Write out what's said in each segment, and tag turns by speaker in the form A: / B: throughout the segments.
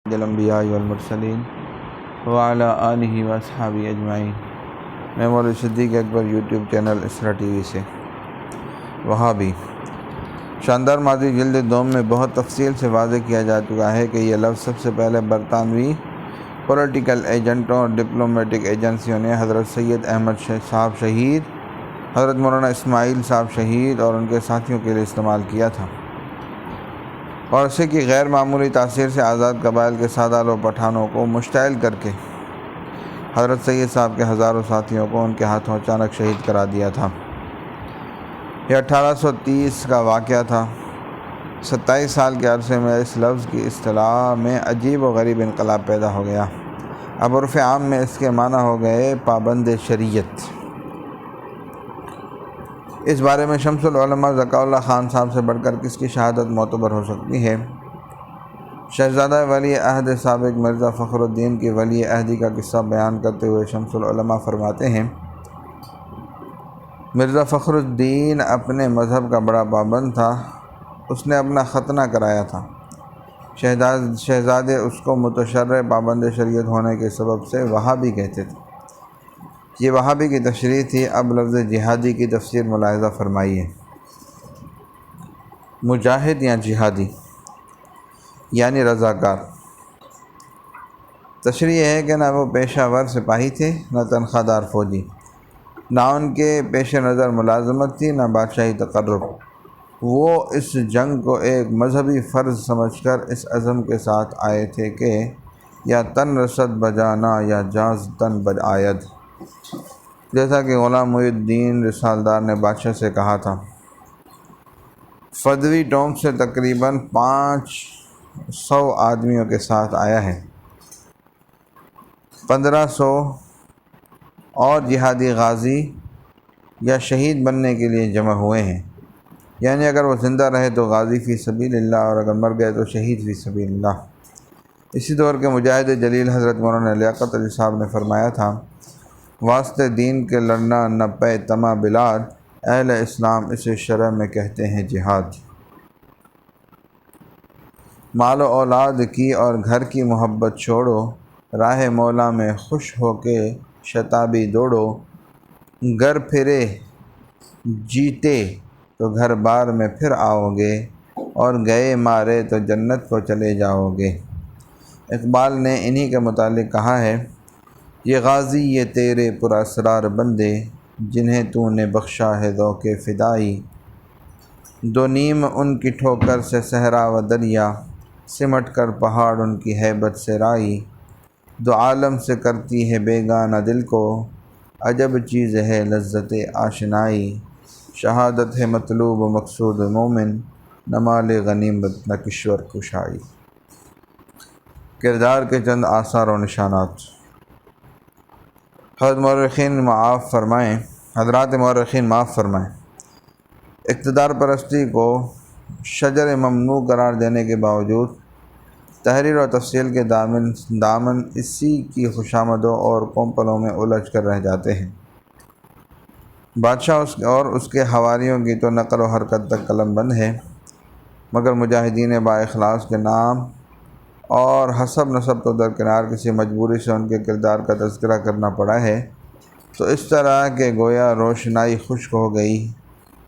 A: الانبیاء والمرسلین وعلی آلہ واصحابہ اجمعین۔ میں مولوی صدیق اکبر یوٹیوب چینل اسرا ٹی وی سے۔ وہابی شاندار ماضی جلد دوم میں بہت تفصیل سے واضح کیا جا چکا ہے کہ یہ لفظ سب سے پہلے برطانوی پولیٹیکل ایجنٹوں اور ڈپلومیٹک ایجنسیوں نے حضرت سید احمد صاحب شہید، حضرت مولانا اسماعیل صاحب شہید اور ان کے ساتھیوں کے لیے استعمال کیا تھا، اور اسے کی غیر معمولی تاثیر سے آزاد قبائل کے سادات و پٹھانوں کو مشتعل کر کے حضرت سید صاحب کے ہزاروں ساتھیوں کو ان کے ہاتھوں اچانک شہید کرا دیا تھا۔ یہ 1830 کا واقعہ تھا۔ 27 سال کے عرصے میں اس لفظ کی اصطلاح میں عجیب و غریب انقلاب پیدا ہو گیا۔ اب عرف عام میں اس کے معنی ہو گئے پابند شریعت۔ اس بارے میں شمس العلماء ذکاء اللہ خان صاحب سے بڑھ کر کس کی شہادت معتبر ہو سکتی ہے؟ شہزادہ ولی عہد سابق مرزا فخر الدین کی ولی عہدی کا قصہ بیان کرتے ہوئے شمس العلماء فرماتے ہیں، مرزا فخر الدین اپنے مذہب کا بڑا پابند تھا۔ اس نے اپنا ختنہ کرایا تھا۔ شہزادے اس کو متشرع پابند شریعت ہونے کے سبب سے وہابی کہتے تھے۔ یہ وہابی کی تشریح تھی۔ اب لفظ جہادی کی تفسیر ملاحظہ فرمائیے۔ مجاہد یا جہادی یعنی رضاکار۔ تشریح یہ ہے کہ نہ وہ پیشہ ور سپاہی تھے، نہ تنخواہ دار فوجی، نہ ان کے پیش نظر ملازمت تھی، نہ بادشاہی تقرب۔ وہ اس جنگ کو ایک مذہبی فرض سمجھ کر اس عزم کے ساتھ آئے تھے کہ یا تن رسد بجانا یا جاز تن بآید، جیسا کہ غلام محی الدین رسالدار نے بادشاہ سے کہا تھا۔ فدوی ٹونک سے تقریباً 500 آدمیوں کے ساتھ آیا ہے۔ 1500 اور جہادی غازی یا شہید بننے کے لیے جمع ہوئے ہیں، یعنی اگر وہ زندہ رہے تو غازی فی سبیل اللہ اور اگر مر گئے تو شہید فی سبیل اللہ۔ اسی دور کے مجاہد جلیل حضرت مولانا لیاقت علی صاحب نے فرمایا تھا، واسطے دین کے لڑنا نہ پے تما بلاد، اہل اسلام اسے شرع میں کہتے ہیں جہاد۔ مال و اولاد کی اور گھر کی محبت چھوڑو، راہ مولا میں خوش ہو کے شتابی دوڑو، گر پھرے جیتے تو گھر بار میں پھر آؤ گے، اور گئے مارے تو جنت کو چلے جاؤ گے۔ اقبال نے انہی کے متعلق کہا ہے، یہ غازی یہ تیرے پراسرار بندے، جنہیں تو نے بخشا ہے ذوق فدائی، دو نیم ان کی ٹھوکر سے صحرا و دریا، سمٹ کر پہاڑ ان کی ہیبت سے رائی، دو عالم سے کرتی ہے بیگانہ دل کو، عجب چیز ہے لذت آشنائی، شہادت ہے مطلوب و مقصود مومن، نہ مال غنیمت نہ کشور کشائی۔ کردار کے چند آثار و نشانات۔ حضرات مورخین معاف فرمائیں، اقتدار پرستی کو شجر ممنوع قرار دینے کے باوجود تحریر و تفصیل کے دامن اسی کی خوشامدوں اور کومپلوں میں الجھ کر رہ جاتے ہیں۔ بادشاہ اور اس کے حواریوں کی تو نقل و حرکت تک قلم بند ہے، مگر مجاہدین با اخلاص کے نام اور حسب نسب تو درکنار کسی مجبوری سے ان کے کردار کا تذکرہ کرنا پڑا ہے، تو اس طرح کہ گویا روشنائی خشک ہو گئی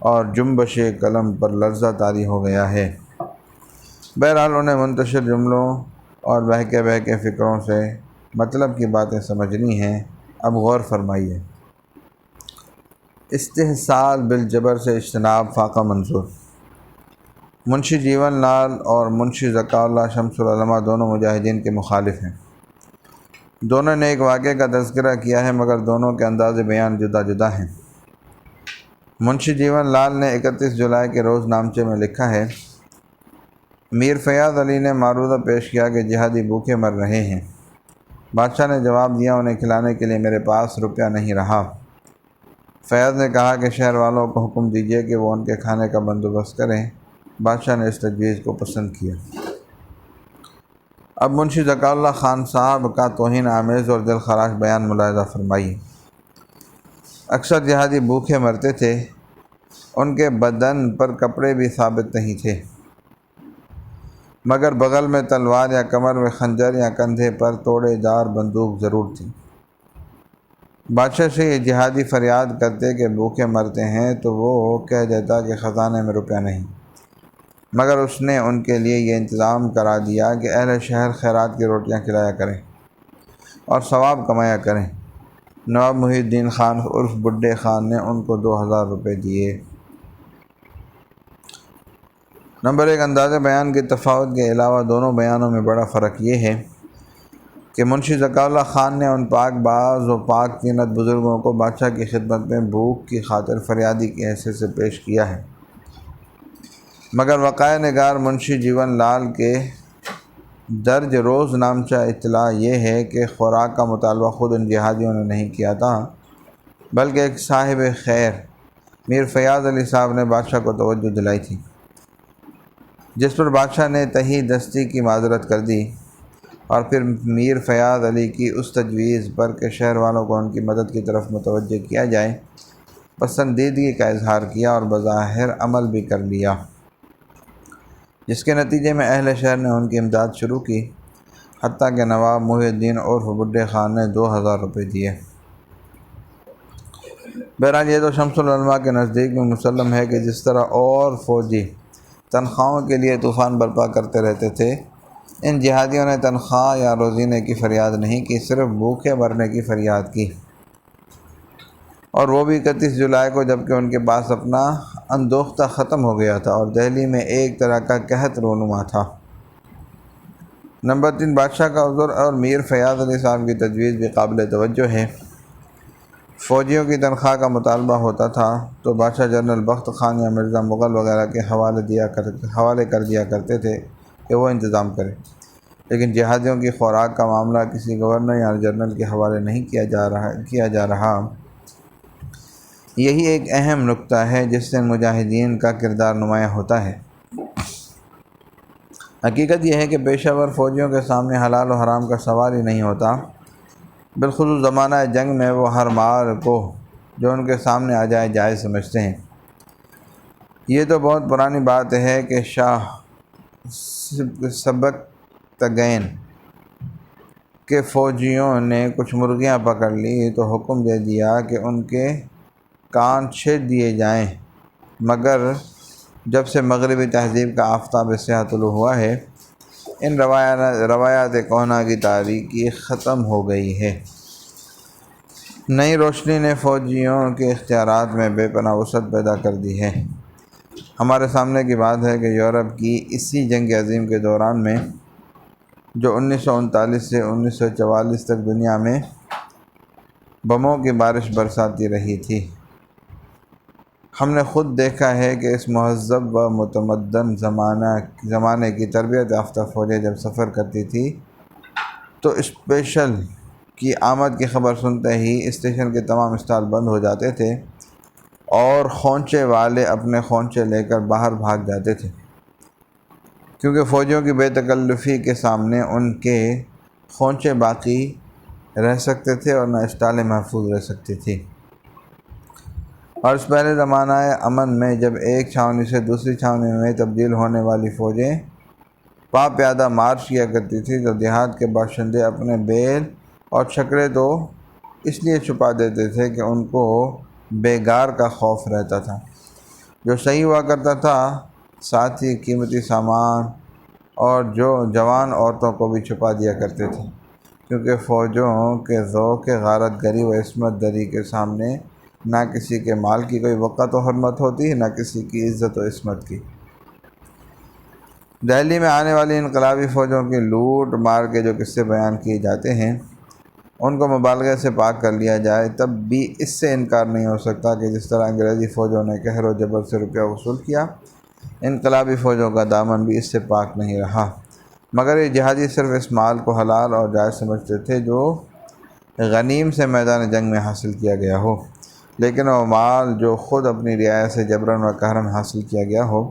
A: اور جنبش قلم پر لرزہ طاری ہو گیا ہے۔ بہرحال انہیں منتشر جملوں اور بہکے فکروں سے مطلب کی باتیں سمجھنی ہیں۔ اب غور فرمائیے۔ استحصال بالجبر سے اجتناب فاقہ منظور۔ منشی جیون لال اور منشی ذکاء اللہ شمس العلماء دونوں مجاہدین کے مخالف ہیں۔ دونوں نے ایک واقعے کا تذکرہ کیا ہے، مگر دونوں کے انداز بیان جدا جدا ہیں۔ منشی جیون لال نے 31 جولائی کے روز نامچے میں لکھا ہے، میر فیاض علی نے معروضہ پیش کیا کہ جہادی بھوکے مر رہے ہیں۔ بادشاہ نے جواب دیا، انہیں کھلانے کے لیے میرے پاس روپیہ نہیں رہا۔ فیاض نے کہا کہ شہر والوں کو حکم دیجیے کہ وہ ان کے کھانے کا بندوبست کریں۔ بادشاہ نے اس تجویز کو پسند کیا۔ اب منشی ذکاء اللہ خان صاحب کا توہین آمیز اور دل خراش بیان ملاحظہ فرمائیے۔ اکثر جہادی بھوکے مرتے تھے، ان کے بدن پر کپڑے بھی ثابت نہیں تھے۔ مگر بغل میں تلوار یا کمر میں خنجر یا کندھے پر توڑے دار بندوق ضرور تھی۔ بادشاہ سے یہ جہادی فریاد کرتے کہ بھوکے مرتے ہیں تو وہ کہہ دیتا کہ خزانے میں روپیہ نہیں، مگر اس نے ان کے لیے یہ انتظام کرا دیا کہ اہل شہر خیرات کی روٹیاں کھلایا کریں اور ثواب کمایا کریں۔ نواب محی الدین خان عرف بڈھے خان نے ان کو 2000 روپے دیے۔ نمبر 1، انداز بیان کے تفاوت کے علاوہ دونوں بیانوں میں بڑا فرق یہ ہے کہ منشی ذکا اللہ خان نے ان پاک باز و پاک طینت بزرگوں کو بادشاہ کی خدمت میں بھوک کی خاطر فریادی کی حیثیت سے پیش کیا ہے، مگر وقائع نگار منشی جیون لال کے درج روز نامچہ اطلاع یہ ہے کہ خوراک کا مطالبہ خود ان جہادیوں نے نہیں کیا تھا، بلکہ ایک صاحب خیر میر فیاض علی صاحب نے بادشاہ کو توجہ دلائی تھی، جس پر بادشاہ نے تہی دستی کی معذرت کر دی، اور پھر میر فیاض علی کی اس تجویز پر کہ شہر والوں کو ان کی مدد کی طرف متوجہ کیا جائے پسندیدگی کا اظہار کیا اور بظاہر عمل بھی کر لیا، جس کے نتیجے میں اہل شہر نے ان کی امداد شروع کی، حتیٰ کہ نواب محی الدین عرف بڈھے خان نے 2000 روپے دیے۔ بہرحال یہ تو شمس العلماء کے نزدیک میں مسلم ہے کہ جس طرح اور فوجی تنخواہوں کے لیے طوفان برپا کرتے رہتے تھے، ان جہادیوں نے تنخواہ یا روزینے کی فریاد نہیں کی، صرف بھوکے مرنے کی فریاد کی، اور وہ بھی 31 جولائی کو، جبکہ ان کے پاس اپنا اندوختہ ختم ہو گیا تھا اور دہلی میں ایک طرح کا قحط رونما تھا۔ نمبر 3، بادشاہ کا عذر اور میر فیاض علی صاحب کی تجویز بھی قابل توجہ ہے۔ فوجیوں کی تنخواہ کا مطالبہ ہوتا تھا تو بادشاہ جنرل بخت خان یا مرزا مغل وغیرہ کے حوالے کر دیا کرتے تھے کہ وہ انتظام کرے، لیکن جہادیوں کی خوراک کا معاملہ کسی گورنر یا جنرل کے حوالے نہیں کیا جا رہا۔ یہی ایک اہم نکتہ ہے جس سے مجاہدین کا کردار نمایاں ہوتا ہے۔ حقیقت یہ ہے کہ پیشہ ور فوجیوں کے سامنے حلال و حرام کا سوال ہی نہیں ہوتا، بالخصوص زمانہ جنگ میں وہ ہر مال کو جو ان کے سامنے آ جائے جائز سمجھتے ہیں۔ یہ تو بہت پرانی بات ہے کہ شاہ سبکتگین کے فوجیوں نے کچھ مرغیاں پکڑ لی تو حکم دے دیا کہ ان کے کان چھید دیے جائیں، مگر جب سے مغربی تہذیب کا آفتاب سیاہ طلوع ہوا ہے، ان روایات کہنا کی تاریکی ختم ہو گئی ہے۔ نئی روشنی نے فوجیوں کے اختیارات میں بے پناہ وسعت پیدا کر دی ہے۔ ہمارے سامنے کی بات ہے کہ یورپ کی اسی جنگ عظیم کے دوران میں، جو 1939 سے 1944 تک دنیا میں بموں کی بارش برساتی رہی تھی، ہم نے خود دیکھا ہے کہ اس مہذب و متمدن زمانے کی تربیت یافتہ فوجیں جب سفر کرتی تھی تو اسپیشل کی آمد کی خبر سنتے ہی اسٹیشن کے تمام اسٹال بند ہو جاتے تھے اور خونچے والے اپنے خونچے لے کر باہر بھاگ جاتے تھے، کیونکہ فوجیوں کی بے تکلفی کے سامنے ان کے خونچے باقی رہ سکتے تھے اور نہ اسٹالیں محفوظ رہ سکتی تھی۔ اور اس پہلے زمانہ امن میں جب ایک چھاونی سے دوسری چھاونی میں تبدیل ہونے والی فوجیں پا پیادہ مارچ کیا کرتی تھی تو دیہات کے باشندے اپنے بیل اور چھکڑے تو اس لیے چھپا دیتے تھے کہ ان کو بیگار کا خوف رہتا تھا، جو صحیح ہوا کرتا تھا، ساتھ ہی قیمتی سامان اور جو جوان عورتوں کو بھی چھپا دیا کرتے تھے، کیونکہ فوجوں کے ذوق غارت گری و عصمت دری کے سامنے نہ کسی کے مال کی کوئی وقت و حرمت ہوتی، نہ کسی کی عزت و عصمت کی۔ دہلی میں آنے والی انقلابی فوجوں کی لوٹ مار کے جو قصے بیان کیے جاتے ہیں، ان کو مبالغے سے پاک کر لیا جائے تب بھی اس سے انکار نہیں ہو سکتا کہ جس طرح انگریزی فوجوں نے قہر و جبر سے روپیہ وصول کیا، انقلابی فوجوں کا دامن بھی اس سے پاک نہیں رہا، مگر یہ جہادی صرف اس مال کو حلال اور جائز سمجھتے تھے جو غنیم سے میدان جنگ میں حاصل کیا گیا ہو، لیکن وہ مال جو خود اپنی رعایا سے جبراً و قہراً حاصل کیا گیا ہو،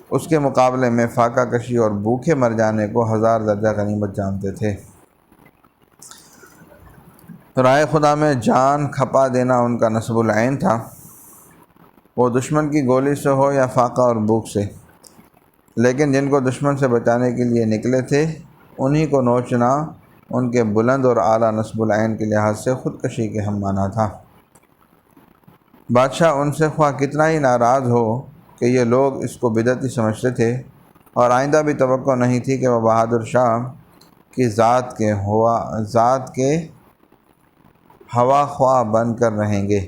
A: اس کے مقابلے میں فاقہ کشی اور بھوکے مر جانے کو 1000 درجہ غنیمت جانتے تھے۔ رائے خدا میں جان کھپا دینا ان کا نصب العین تھا، وہ دشمن کی گولی سے ہو یا فاقہ اور بھوک سے۔ لیکن جن کو دشمن سے بچانے کے لیے نکلے تھے انہی کو نوچنا ان کے بلند اور اعلیٰ نصب العین کے لحاظ سے خودکشی کے ہم معنی تھا۔ بادشاہ ان سے خواہ کتنا ہی ناراض ہو کہ یہ لوگ اس کو بدعتی سمجھتے تھے اور آئندہ بھی توقع نہیں تھی کہ وہ بہادر شاہ کی ذات کے ہوا خواہ بن کر رہیں گے،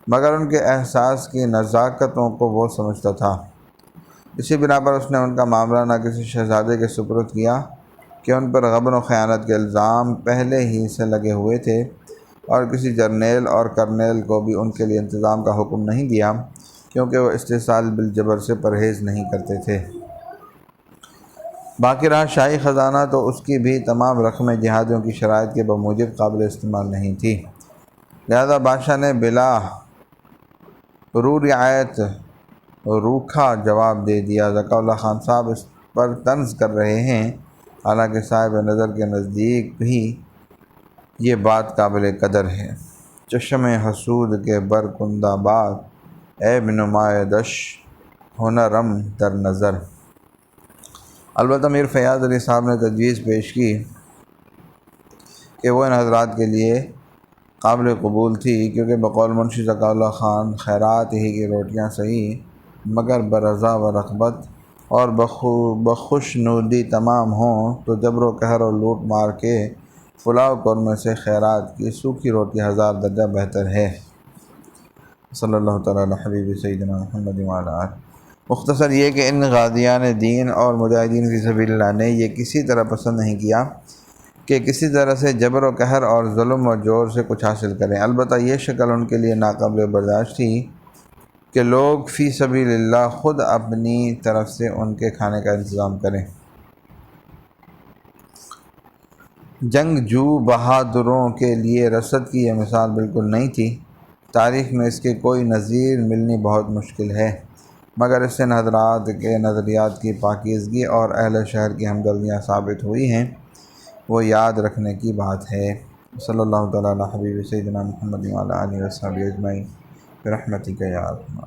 A: مگر ان کے احساس کی نزاکتوں کو وہ سمجھتا تھا۔ اسی بنا پر اس نے ان کا معاملہ نہ کسی شہزادے کے سپرد کیا کہ ان پر غبن و خیانت کے الزام پہلے ہی سے لگے ہوئے تھے، اور کسی جرنیل اور کرنیل کو بھی ان کے لیے انتظام کا حکم نہیں دیا، کیونکہ وہ استحصال بالجبر سے پرہیز نہیں کرتے تھے۔ باقی رہا شاہی خزانہ، تو اس کی بھی تمام رقمیں جہادیوں کی شرائط کے بموجب قابل استعمال نہیں تھی، لہذا بادشاہ نے بلا رو رعایت روکھا جواب دے دیا، ذکا اللہ خان صاحب اس پر طنز کر رہے ہیں، حالانکہ صاحب نظر کے نزدیک بھی یہ بات قابل قدر ہے۔ چشم حسود کے برکندہ باد، عیب نمائے دش ہنرم در نظر۔ البتہ میر فیاض علی صاحب نے تجویز پیش کی کہ وہ ان حضرات کے لیے قابل قبول تھی، کیونکہ بقول منشی ذکا اللہ خان خیرات ہی کی روٹیاں صحیح مگر برضا و رغبت اور بخشنودی تمام ہوں تو جبر و قہر اور لوٹ مار کے پلاؤ قورمے سے خیرات کی سوکھی روٹی ہزار درجہ بہتر ہے۔ صلی اللہ تعالیٰ علی حبیب سیدنا محمد وعلی آلہ۔ مختصر یہ کہ ان غازیان دین اور مجاہدین فی سبیل اللہ نے یہ کسی طرح پسند نہیں کیا کہ کسی طرح سے جبر و قہر اور ظلم و جور سے کچھ حاصل کریں، البتہ یہ شکل ان کے لیے ناقابل برداشت تھی کہ لوگ فی سبیل اللہ خود اپنی طرف سے ان کے کھانے کا انتظام کریں۔ جنگجو بہادروں کے لیے رسد کی یہ مثال بالکل نہیں تھی، تاریخ میں اس کے کوئی نظیر ملنی بہت مشکل ہے، مگر اس سے ان حضرات کے نظریات کی پاکیزگی اور اہل شہر کی ہمدردیاں ثابت ہوئی ہیں، وہ یاد رکھنے کی بات ہے۔ صلی اللہ تعالیٰ علی حبیب سیدنا محمد وعلی آلہ وصحبہ اجمعین برحمتک یا ارحم۔